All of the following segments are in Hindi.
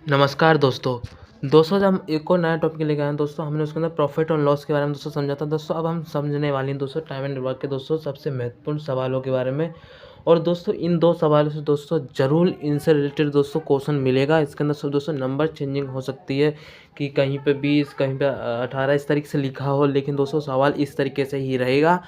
नमस्कार दोस्तों जब हम एक और नया टॉपिक लेके आए हैं दोस्तों। हमने उसके अंदर प्रॉफिट और लॉस के बारे में दोस्तों समझा था दोस्तों। अब हम समझने वाले हैं दोस्तों टाइम एंड वर्क के दोस्तों सबसे महत्वपूर्ण सवालों के बारे में। और दोस्तों इन दो सवालों से दोस्तों ज़रूर इनसे रिलेटेड दोस्तों क्वेश्चन मिलेगा। इसके अंदर सब दोस्तों नंबर चेंजिंग हो सकती है कि कहीं पे 20 कहीं पे 18 इस तरीके से लिखा हो, लेकिन दोस्तों सवाल इस तरीके से ही रहेगा।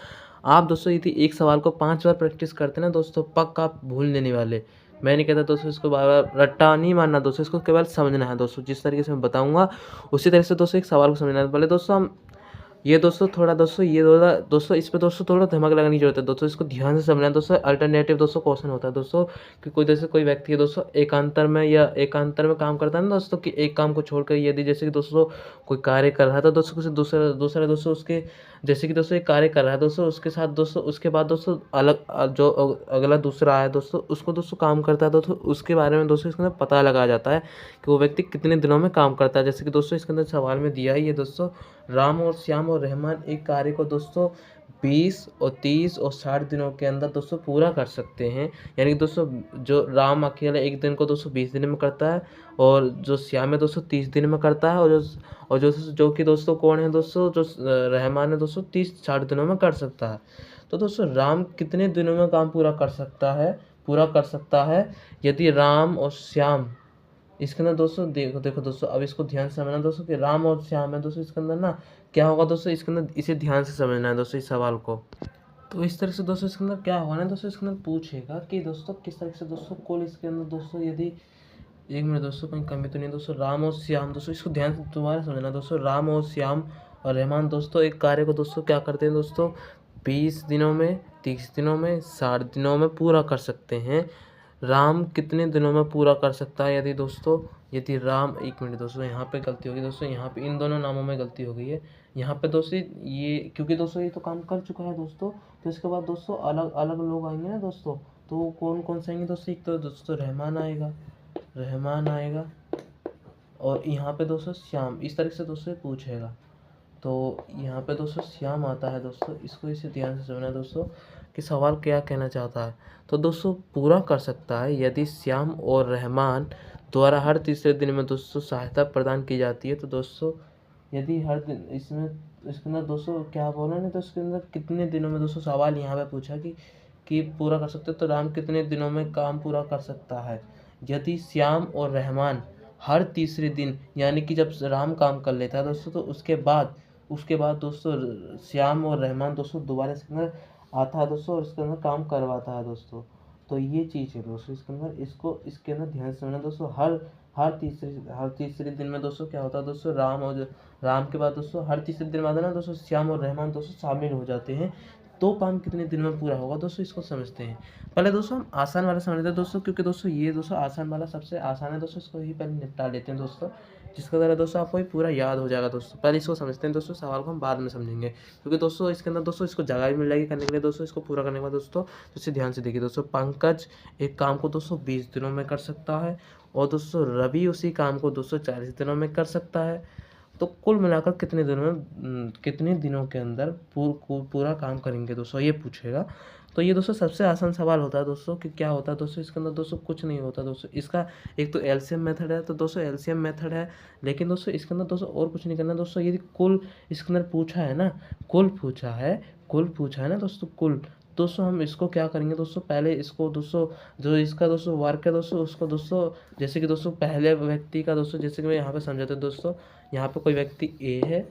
आप दोस्तों यदि एक सवाल को 5 बार प्रैक्टिस करते हैं ना दोस्तों, पक्का आप भूल नहीं वाले। मैं नहीं कहता दोस्तों इसको बार-बार रट्टा नहीं मारना दोस्तों, इसको केवल समझना है दोस्तों। जिस तरीके से मैं बताऊँगा उसी तरह से दोस्तों एक सवाल को समझना है। पहले दोस्तों हम ये दोस्तों थोड़ा दोस्तों ये थोड़ा दोस्तों इस पे दोस्तों थोड़ा दिमाग लगाने की ज़रूरत है दोस्तों। इसको ध्यान से समझना है दोस्तों। अल्टरनेटिव दोस्तों क्वेश्चन होता है दोस्तों कि कोई जैसे कोई व्यक्ति है दोस्तों एकांतर में काम करता है ना दोस्तों, कि एक काम को छोड़कर यदि जैसे कि दोस्तों कोई कार्य कर रहा था दोस्तों, किसी दूसरा दूसरा दोस्तों उसके जैसे कि दोस्तों एक कार्य कर रहा है दोस्तों, उसके साथ दोस्तों उसके बाद दोस्तों जो अगला दूसरा आया दोस्तों, उसको दोस्तों काम करता है दोस्तों, उसके बारे में दोस्तों इसके अंदर पता लगाया जाता है कि वो व्यक्ति कितने दिनों में काम करता है। जैसे कि दोस्तों इसके अंदर सवाल में दिया है ये दोस्तों, राम और श्याम और रहमान एक कार्य को दोस्तों 20 और 30 और 60 दिनों के अंदर दोस्तों पूरा कर सकते हैं। यानी कि दोस्तों जो राम अकेला एक दिन को दोस्तों 20 दिन में करता है, और जो श्याम है दोस्तों 30 दिन में करता है, और जो कि दोस्तों कौन है दोस्तों, जो रहमान है दोस्तों 30-60 दिनों में कर सकता है। तो दोस्तों राम कितने दिनों में काम पूरा कर सकता है यदि राम और श्याम इसके अंदर दोस्तों देखो देखो दोस्तों, अब इसको ध्यान से समझना दोस्तों कि राम और श्याम है दोस्तों, इसके अंदर ना क्या होगा दोस्तों, इसके अंदर इसे ध्यान से समझना है दोस्तों इस सवाल को। तो इस तरह से दोस्तों इसके अंदर क्या होगा ना दोस्तों, इसके अंदर पूछेगा कि दोस्तों किस तरह से दोस्तों कुल इसके अंदर दोस्तों यदि एक मिनट दोस्तों कहीं कमी तो नहीं दोस्तों, राम और श्याम दोस्तों इसको ध्यान से दोबारा समझना दोस्तों। राम और श्याम और रहमान दोस्तों एक कार्य को दोस्तों क्या करते हैं दोस्तों, 20 दिनों में, 30 दिनों में, 60 दिनों में पूरा कर सकते हैं। राम कितने दिनों में पूरा कर सकता है यदि राम, एक मिनट दोस्तों यहाँ पे गलती होगी दोस्तों, यहाँ पे इन दोनों नामों में गलती हो गई है। यहाँ पे दोस्तों ये क्योंकि दोस्तों ये तो काम कर चुका है दोस्तों, तो इसके बाद दोस्तों अलग अलग लोग आएंगे ना दोस्तों। तो कौन कौन से आएंगे दोस्तों, एक तो दोस्तों रहमान आएगा और यहाँ पे दोस्तों श्याम, इस तरह से दोस्तों ये पूछेगा। तो यहाँ पे दोस्तों श्याम आता है दोस्तों, इसको इसे ध्यान से समझना है दोस्तों कि सवाल क्या कहना चाहता है। तो दोस्तों पूरा कर सकता है यदि श्याम और रहमान द्वारा हर तीसरे दिन में दोस्तों सहायता प्रदान की जाती है। तो दोस्तों यदि हर दिन इसके अंदर दोस्तों क्या बोला नहीं, तो इसके अंदर कितने दिनों में दोस्तों सवाल यहाँ पे पूछा कि पूरा कर सकते हो, तो राम कितने दिनों में काम पूरा कर सकता है। यदि श्याम और रहमान हर तीसरे दिन, यानी कि जब राम काम कर लेता है दोस्तों, तो उसके बाद दोस्तों श्याम और रहमान दोस्तों दोबारा इसके अंदर आता है दोस्तों, और इसके अंदर काम करवाता है दोस्तों। तो ये चीज़ है दोस्तों इसके अंदर, इसके अंदर ध्यान से समझना दोस्तों। हर तीसरे दिन में दोस्तों क्या होता है दोस्तों, राम के बाद दोस्तों हर तीसरे दिन बाद ना दोस्तों श्याम और रहमान दोस्तों शामिल हो जाते हैं। तो काम कितने दिन में पूरा होगा दोस्तों, इसको समझते हैं। पहले दोस्तों हम आसान वाला समझ लेते हैं दोस्तों, क्योंकि दोस्तों ये दोस्तों आसान वाला सबसे आसान है दोस्तों, इसको ही पहले निपटा लेते हैं दोस्तों, जिसका द्वारा दोस्तों आपको ये पूरा याद हो जाएगा दोस्तों। पहले इसको समझते हैं दोस्तों, सवाल को हम बाद में समझेंगे, क्योंकि दोस्तों इसके अंदर दोस्तों इसको जगह भी मिल जाएगी करने के लिए दोस्तों। इसको पूरा करने के बाद दोस्तों तो इसे ध्यान से देखिए दोस्तों, पंकज एक काम को दोस्तों 20 दिनों में कर सकता है, और दोस्तों रवि उसी काम को दोस्तों 40 दिनों में कर सकता है। तो कुल मिलाकर कितने दिनों के अंदर पूरा काम करेंगे दोस्तों, ये पूछेगा। तो ये दोस्तों सबसे आसान सवाल होता है दोस्तों कि क्या होता है दोस्तों, इसके अंदर दोस्तों कुछ नहीं होता दोस्तों। इसका एक तो एलसीएम मेथड है, तो दोस्तों एलसीएम मेथड है, लेकिन दोस्तों इसके अंदर दोस्तों और कुछ नहीं करना दोस्तों। यदि कुल इसके अंदर पूछा है ना, कुल पूछा है ना दोस्तों हम इसको क्या करेंगे दोस्तों, पहले इसको दोस्तों जो इसका दोस्तों वर्क है दोस्तों, उसको दोस्तों जैसे कि दोस्तों पहले व्यक्ति का दोस्तों, जैसे कि मैं यहाँ पे समझाता हूँ दोस्तों, यहाँ पे कोई व्यक्ति ए है,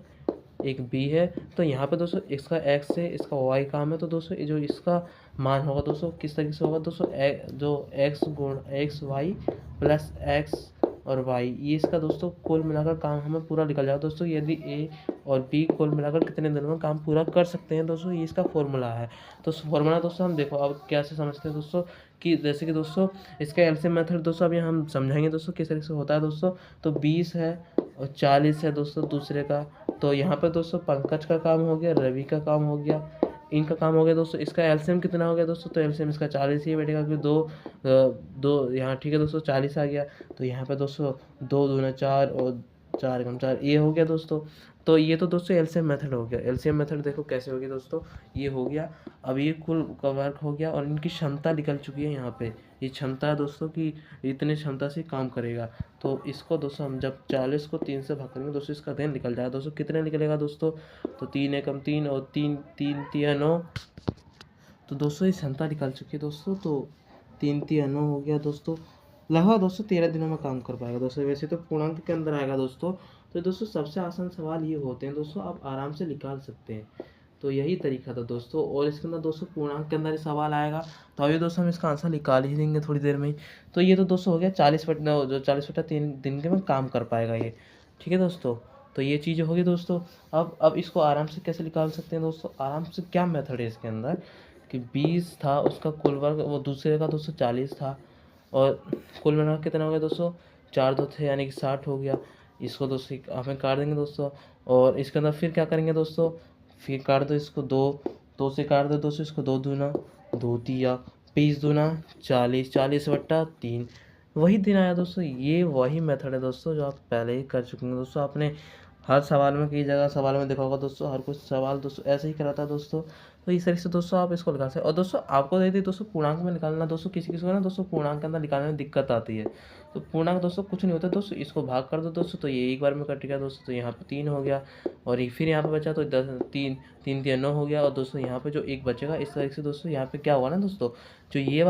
एक बी है, तो यहाँ पे दोस्तों इसका एक्स है, इसका वाई काम है। तो दोस्तों ये जो इसका मान होगा दोस्तों किस तरीके से होगा दोस्तों, जो एक्स गुण एक्स वाई प्लस एक्स और वाई, ये इसका दोस्तों कुल मिलाकर काम हमें पूरा निकल जाएगा दोस्तों। यदि ए और बी कुल मिलाकर कितने दिनों में काम पूरा कर सकते हैं दोस्तों, ये इसका फॉर्मूला है। तो फॉर्मूला दोस्तों हम देखो अब कैसे समझते हैं दोस्तों, कि जैसे कि दोस्तों इसका एलसीएम मेथड दोस्तों अभी हम समझाएंगे दोस्तों किस तरीके से होता है दोस्तों। तो 20 है और 40 है दोस्तों दूसरे का, तो यहाँ पर दोस्तों पंकज का काम हो गया, रवि का काम हो गया, इनका काम हो गया दोस्तों। इसका एलसीएम कितना हो गया दोस्तों, तो एलसीएम इसका 40 ही बैठेगा, क्योंकि दो यहाँ ठीक है दोस्तों 40 आ गया। तो यहाँ पे दोस्तों 2 दूना 4 और 4 एकम 4 ये हो गया दोस्तों। तो ये तो दोस्तों एलसीएम मेथड हो गया। एलसीएम मेथड देखो कैसे हो गया दोस्तों, ये हो गया। अब ये कुल का वर्क हो गया और इनकी क्षमता निकल चुकी है यहाँ पे। ये क्षमता है दोस्तों कि इतनी क्षमता से काम करेगा। तो इसको दोस्तों हम जब 40 को 3 से भाग करेंगे दोस्तों, इसका देन निकल जाएगा दोस्तों। कितने निकलेगा दोस्तों, तो 3 एकम 3 और 3 3 तिया 9। तो दोस्तों ये क्षमता निकल चुकी है दोस्तों। तो 3 तिया 9 हो गया दोस्तों। लगभग दोस्तों 13 दिनों में काम कर पाएगा दोस्तों। वैसे तो पूर्णांक के अंदर आएगा दोस्तों। तो दोस्तों सबसे आसान सवाल ये होते हैं दोस्तों, आप आराम से निकाल सकते हैं। तो यही तरीका था दोस्तों। और इसके अंदर दोस्तों पूर्णांक के अंदर ही सवाल आएगा, तो अभी दोस्तों हम इसका आंसर निकाल ही देंगे थोड़ी देर में ही। तो ये तो दोस्तों हो गया 40/3 दिन में काम कर पाएगा ये। ठीक है दोस्तों, तो ये चीज़ होगी दोस्तों। अब इसको आराम से कैसे निकाल सकते हैं दोस्तों, आराम से क्या मेथड है इसके अंदर कि 20 था उसका कुल वर्ग, वो दूसरे का दोस्तों 40 था, और कुल मिलाकर कितना हो गया दोस्तों, 4 2 थे यानी कि 60 हो गया। इसको दोस्तों हमें काट देंगे दोस्तों। और इसके अंदर फिर क्या करेंगे दोस्तों, फिर काट दो इसको, 2 से काट दो दोस्तों इसको, 2 दूना 2 तिया 20 दूना 40, 40/3 वही दिन आया दोस्तों। ये वही मेथड है दोस्तों जो आप पहले ही कर चुके हैं दोस्तों। आपने हर सवाल में, कई जगह सवाल में देखा होगा दोस्तों, हर कुछ सवाल दोस्तों ऐसे ही कराता है दोस्तों। तो इस तरीके से दोस्तों आप इसको निकाल सकते हैं। और दोस्तों आपको यदि दोस्तों पूर्णांक में निकालना दोस्तों, किसी किसी को ना दोस्तों पूर्णांक के अंदर निकालने में दिक्कत आती है। तो पूर्णांक दोस्तों कुछ नहीं होता दोस्तों, इसको भाग कर दो दोस्तों, तो ये एक बार में कट गया दोस्तों। तो यहाँ पे 3 हो गया, और फिर यहाँ पे बचा तो 10 3 3 तिया 9 हो गया। और दोस्तों यहाँ पे जो एक बचेगा, इस तरीके से दोस्तों यहाँ पे क्या होगा ना दोस्तों, जो ये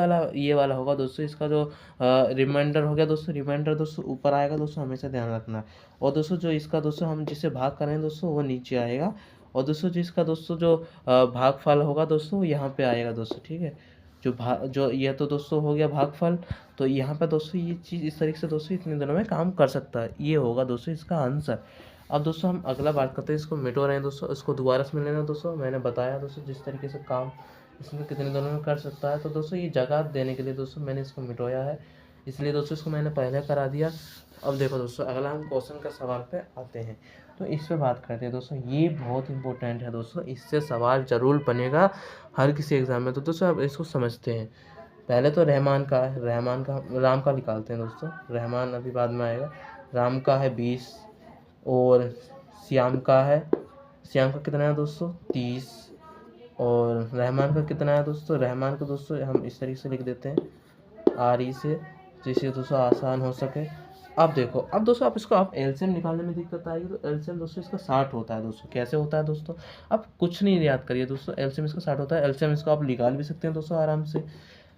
वाला होगा दोस्तों, इसका जो रिमाइंडर हो गया दोस्तों, रिमाइंडर दोस्तों ऊपर आएगा दोस्तों, हमेशा ध्यान रखना। और दोस्तों जो इसका दोस्तों हम जिसे भाग करें दोस्तों, वो नीचे आएगा। और दोस्तों जिसका दोस्तों जो भागफल होगा दोस्तों, वो यहाँ पे आएगा दोस्तों। ठीक है, जो ये तो दोस्तों हो गया भागफल। तो यहाँ पे दोस्तों ये चीज़ इस तरीके से दोस्तों इतने दिनों में काम कर सकता है। ये होगा दोस्तों इसका आंसर। अब दोस्तों हम अगला बात करते हैं, इसको मिटो रहे हैं दोस्तों, इसको दोबारा से मिल लेना दोस्तों। मैंने बताया दोस्तों जिस तरीके से काम इसमें कितने दिनों में कर सकता है। तो दोस्तों ये जगह देने के लिए दोस्तों मैंने इसको मिटोया है, इसलिए दोस्तों इसको मैंने पहले करा दिया। अब देखो दोस्तों अगला हम क्वेश्चन का सवाल पे आते हैं। तो इस पे बात करते हैं दोस्तों, ये बहुत इंपॉर्टेंट है दोस्तों, इससे सवाल जरूर बनेगा हर किसी एग्जाम में। तो दोस्तों अब इसको समझते हैं। पहले तो रहमान का है, राम का निकालते हैं दोस्तों। रहमान अभी बाद में आएगा। राम का है 20, और श्याम का कितना है दोस्तों 30, और रहमान का कितना है दोस्तों, रहमान का दोस्तों हम इस तरीके से लिख देते हैं RE से, जिससे दोस्तों आसान हो सके। अब देखो, अब दोस्तों आप इसको एलसीएम निकालने में दिक्कत आएगी, तो एलसीएम दोस्तों इसका 60 होता है दोस्तों। कैसे होता है दोस्तों, अब कुछ नहीं याद करिए दोस्तों, एलसीएम इसका 60 होता है। एलसीएम इसको आप निकाल भी सकते हैं दोस्तों आराम से,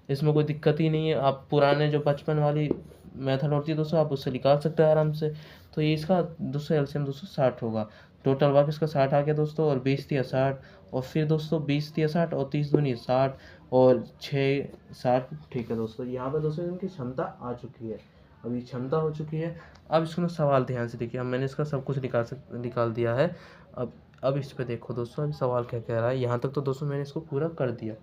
इसमें कोई दिक्कत ही नहीं है। आप पुराने जो 55 वाली मेथड होती है दोस्तों, आप उससे निकाल सकते हैं आराम से। तो ये इसका दोस्तों एलसीएम दोस्तों 60 होगा। टोटल वर्क इसका 60 आ गया दोस्तों, और 20 तिया 60, और फिर दोस्तों 20 तिया 60, और 30 दूनी 60, और 6 60। ठीक है दोस्तों, यहाँ पर दोस्तों इनकी क्षमता आ चुकी है, अभी क्षमता हो चुकी है। अब इसको ना सवाल ध्यान से देखिए, अब मैंने इसका सब कुछ निकाल दिया है। अब इस पे देखो दोस्तों, अभी सवाल क्या कह रहा है। यहाँ तक तो दोस्तों मैंने इसको पूरा कर दिया।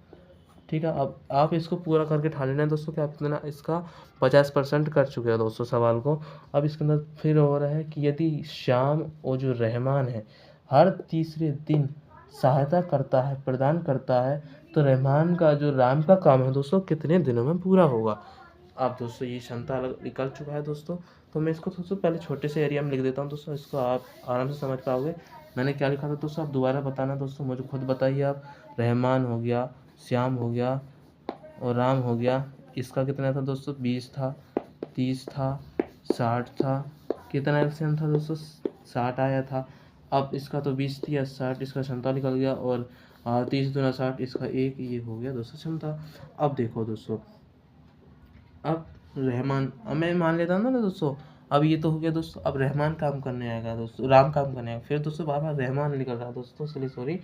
ठीक है, अब आप इसको पूरा करके ठान लेना दोस्तों कि आप इतना इसका 50% कर चुके हैं दोस्तों सवाल को। अब इसके अंदर फिर हो रहा है कि यदि श्याम और जो रहमान है हर तीसरे दिन सहायता करता है, प्रदान करता है, तो रहमान का जो राम का काम है दोस्तों कितने दिनों में पूरा होगा। अब दोस्तों ये क्षमता निकल चुका है दोस्तों। तो मैं इसको दोस्तों पहले छोटे से एरिया में लिख देता हूँ दोस्तों, इसको आप आराम से समझ पाओगे। मैंने क्या लिखा था दोस्तों, आप दोबारा बताना दोस्तों, मुझे खुद बताइए आप। रहमान हो गया, श्याम हो गया, और राम हो गया। इसका कितना था दोस्तों, 20 था, 30 था, 60 था। कितना एलसीएम था दोस्तों, 60 आया था। अब इसका तो 20 थी या 60, इसका क्षमता निकल गया, और 30 दूना 60, इसका एक, ये हो गया दोस्तों क्षमता। अब देखो दोस्तों, अब रहमान, अब मैं मान लेता हूँ ना दोस्तों, अब ये तो हो गया दोस्तों। अब रहमान काम करने आएगा दोस्तों, राम काम करने आएगा, फिर दोस्तों बार बार रहमान निकल रहा है दोस्तों, इसलिए सॉरी।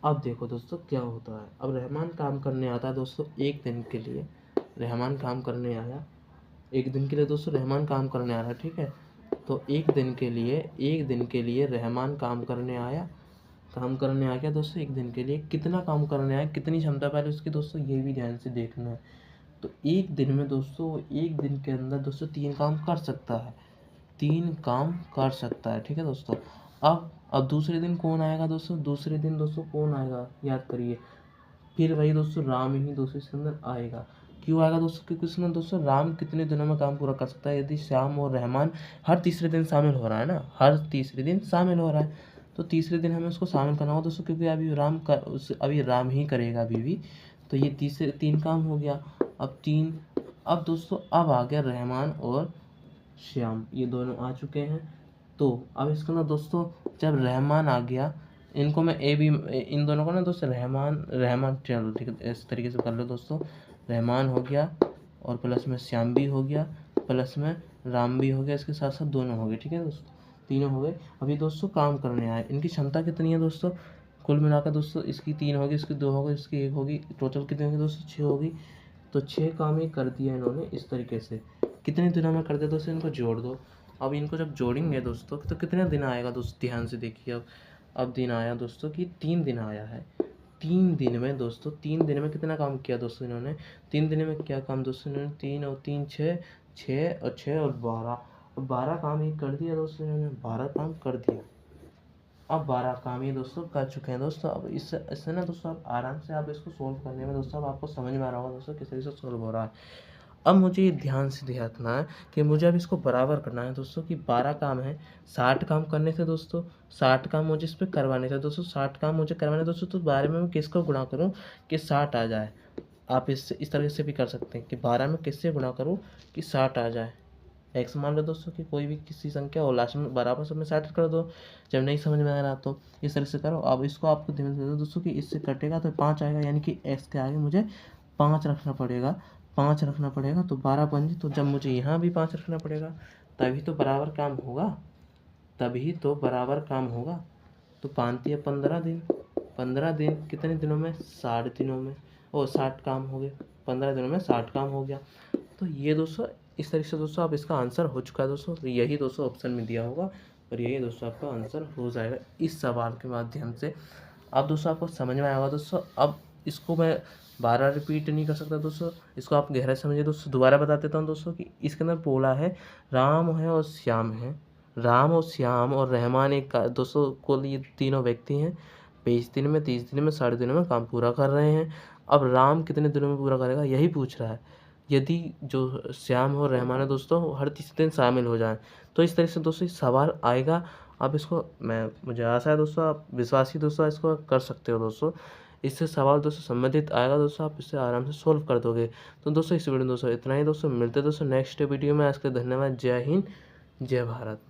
अब देखो दोस्तों क्या होता है, अब रहमान काम करने आता है दोस्तों एक दिन के लिए। रहमान काम करने आया एक दिन के लिए दोस्तों, रहमान काम करने आ रहा है। ठीक है, तो एक दिन के लिए रहमान काम करने आ गया दोस्तों। एक दिन के लिए कितना काम करने आया, कितनी क्षमता पहले उसकी दोस्तों, ये भी ध्यान से देखना है। तो एक दिन में दोस्तों, एक दिन के अंदर दोस्तों 3 काम कर सकता है, 3 काम कर सकता है। ठीक है दोस्तों, अब दूसरे दिन कौन आएगा दोस्तों, दूसरे दिन दोस्तों कौन आएगा याद करिए, फिर वही दोस्तों राम ही दोस्तों इसके अंदर आएगा। क्यों आएगा दोस्तों? क्योंकि इसमें दोस्तों राम कितने दिनों में काम पूरा कर सकता है? यदि श्याम और रहमान हर तीसरे दिन शामिल हो रहा है ना, हर तीसरे दिन शामिल हो रहा है, तो तीसरे दिन हमें उसको शामिल करना होगा दोस्तों, क्योंकि अभी राम ही करेगा अभी भी। तो ये तीसरे 3 काम हो गया। अब दोस्तों अब आ गया रहमान और श्याम, ये दोनों आ चुके हैं। तो अब इसके अंदर दोस्तों जब रहमान आ गया, इनको मैं इन दोनों को ना दोस्तों रहमान चलो ठीक है, इस तरीके से कर लो दोस्तों। रहमान हो गया और प्लस में श्याम भी हो गया, प्लस में राम भी हो गया, इसके साथ साथ दोनों हो गए। ठीक है दोस्तों, तीनों हो गए। अभी दोस्तों काम करने आए, इनकी क्षमता कितनी है दोस्तों? कुल मिलाकर दोस्तों इसकी 3 होगी, इसकी 2 होगी, इसकी 1 होगी, टोटल कितनी होगी दोस्तों? 6 होगी। तो 6 काम ही कर दिया इन्होंने इस तरीके से। कितने दिनों में कर दिया दोस्तों? इनको जोड़ दो। अब इनको जब जोड़ेंगे दोस्तों तो कितने दिन आएगा दोस्तों? ध्यान से देखिए। अब दिन आया दोस्तों कि 3 दिन आया है। 3 दिन में दोस्तों, 3 दिन में कितना काम किया दोस्तों इन्होंने? 3 दिन में क्या काम दोस्तों इन्होंने? 3 और 3 6, 6 और 6 और 12, 12 काम ही कर दिया दोस्तों इन्होंने, 12 काम कर दिया। अब 12 काम ये दोस्तों कर चुके हैं दोस्तों। अब इससे ना दोस्तों आप आराम से आप इसको सोल्व करने में दोस्तों अब आपको समझ में आ रहा होगा दोस्तों किस तरीके से सोल्व हो रहा है। अब मुझे ये ध्यान से देखना है कि मुझे अब इसको बराबर करना है दोस्तों कि 12 काम है, 60 काम करने थे दोस्तों, 60 काम मुझे इस पर करवाने थे दोस्तों, 60 काम मुझे करवाने दोस्तों। तो 12 में मैं किसको गुणा करूँ कि 60 आ जाए? आप इस तरह से भी कर सकते हैं कि 12 में किससे गुणा करूँ कि 60 आ जाए। एक्स मान लो दोस्तों कि कोई भी किसी संख्या और लास्ट में बराबर सब में 60 कर दो। जब नहीं समझ में आ रहा तो इस तरह से करो। अब इसको आपको ध्यान से दो दोस्तों कि इससे कटेगा तो 5 आएगा, यानी कि एक्स के आगे मुझे 5 रखना पड़ेगा, 5 रखना पड़ेगा। तो 12 बन जी। तो जब मुझे यहाँ भी 5 रखना पड़ेगा तभी तो बराबर काम होगा, तभी तो बराबर काम होगा। तो 5 या 15 दिन, 15 दिन कितने दिनों में? 60 दिनों में। और 60 काम हो गए, 15 दिनों में 60 काम हो गया। तो ये दोस्तों इस तरीके से दोस्तों अब इसका आंसर हो चुका है दोस्तों। तो यही दोस्तों ऑप्शन में दिया होगा और यही दोस्तों आपका आंसर हो जाएगा इस सवाल के माध्यम से। अब दोस्तों आपको समझ में आया होगा दोस्तों। अब इसको मैं 12 रिपीट नहीं कर सकता दोस्तों, इसको आप गहराई समझिए दोस्तों। दोबारा बता देता हूँ दोस्तों कि इसके अंदर बोला है राम है और श्याम है, राम और श्याम और रहमान एक दोस्तों कुल ये तीनों व्यक्ति हैं। 20 दिन में, 30 दिन में, 60 दिनों में काम पूरा कर रहे हैं। अब राम कितने दिनों में पूरा करेगा यही पूछ रहा है। यदि जो श्याम और रहमान है दोस्तों हर तीसरे दिन शामिल हो जाएं तो इस तरह से दोस्तों सवाल आएगा। आप इसको मुझे आशा है दोस्तों आप विश्वासी दोस्तों इसको कर सकते हो दोस्तों। इससे सवाल दोस्तों संबंधित आएगा दोस्तों, आप इसे आराम से सोल्व कर दोगे। तो दोस्तों इस वीडियो में दोस्तों इतना ही दोस्तों, मिलते हैं दोस्तों नेक्स्ट वीडियो में। आज के धन्यवाद। जय हिंद, जय भारत।